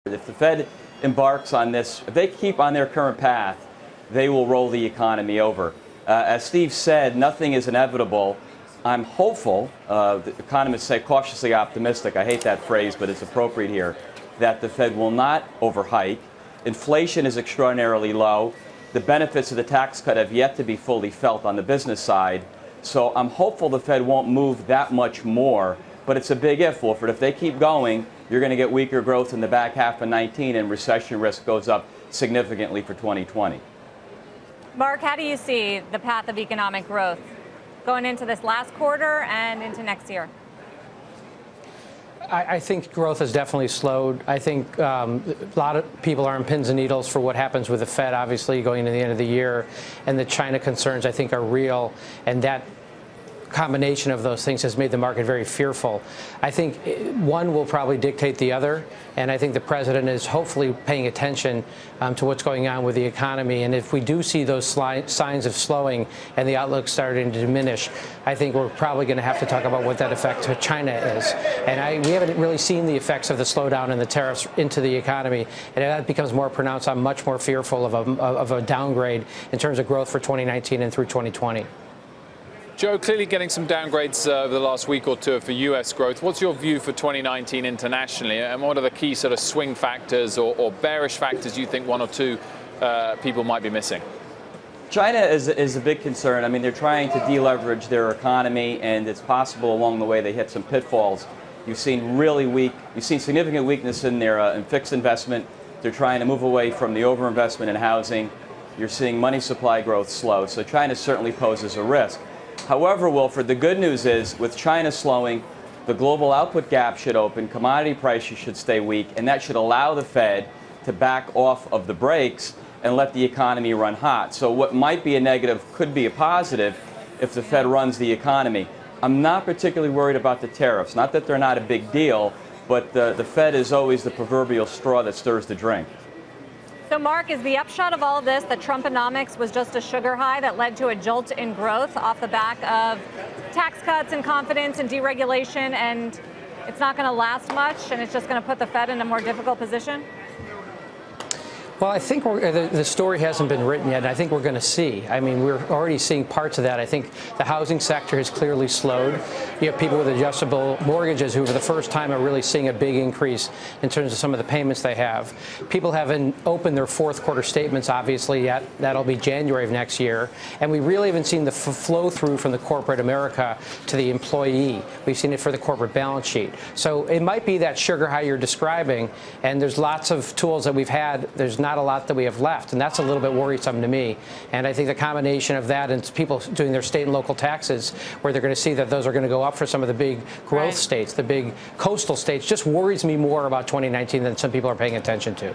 If the Fed embarks on this, if they keep on their current path, they will roll the economy over. As Steve said, nothing is inevitable. I'm hopeful, the economists say cautiously optimistic, I hate that phrase, but it's appropriate here, that the Fed will not overhike. Inflation is extraordinarily low. The benefits of the tax cut have yet to be fully felt on the business side. So I'm hopeful the Fed won't move that much more, but it's a big if, Wilfred. If they keep going, you're going to get weaker growth in the back half of 19, and recession risk goes up significantly for 2020. Mark, how do you see the path of economic growth going into this last quarter and into next year? I think growth has definitely slowed. I think a lot of people are on pins and needles for what happens with the Fed, obviously, going to the end of the year. And the China concerns, I think, are real. And that combination of those things has made the market very fearful. I think one will probably dictate the other, and I think the president is hopefully paying attention to what's going on with the economy. And if we do see those signs of slowing and the outlook starting to diminish, I think we're probably going to have to talk about what that effect to China is. And we haven't really seen the effects of the slowdown and the tariffs into the economy, and if that becomes more pronounced, I'm much more fearful of a downgrade in terms of growth for 2019 and through 2020. Joe, clearly getting some downgrades over the last week or two for U.S. growth. What's your view for 2019 internationally, and what are the key sort of swing factors or bearish factors you think one or two people might be missing? China is a big concern. I mean, they're trying to deleverage their economy, and it's possible along the way they hit some pitfalls. You've seen significant weakness in their in fixed investment. They're trying to move away from the overinvestment in housing. You're seeing money supply growth slow, so China certainly poses a risk. However, Wilfred, the good news is with China slowing, the global output gap should open, commodity prices should stay weak, and that should allow the Fed to back off of the brakes and let the economy run hot. So what might be a negative could be a positive if the Fed runs the economy. I'm not particularly worried about the tariffs. Not that they're not a big deal, but the Fed is always the proverbial straw that stirs the drink. So, Mark, is the upshot of all of this that Trumponomics was just a sugar high that led to a jolt in growth off the back of tax cuts and confidence and deregulation, and it's not going to last much, and it's just going to put the Fed in a more difficult position? Well, I think the story hasn't been written yet, and I think we're going to see. I mean, we're already seeing parts of that. I think the housing sector has clearly slowed. You have people with adjustable mortgages who, for the first time, are really seeing a big increase in terms of some of the payments they have. People haven't opened their fourth quarter statements, obviously, yet. That'll be January of next year. And we really haven't seen the flow through from the corporate America to the employee. We've seen it for the corporate balance sheet. So it might be that sugar high you're describing, and there's lots of tools that we've had. There's not a lot that we have left, and that's a little bit worrisome to me. And I think the combination of that and people doing their state and local taxes, where they're going to see that those are going to go up for some of the big growth states, the big coastal states, just worries me more about 2019 than some people are paying attention to.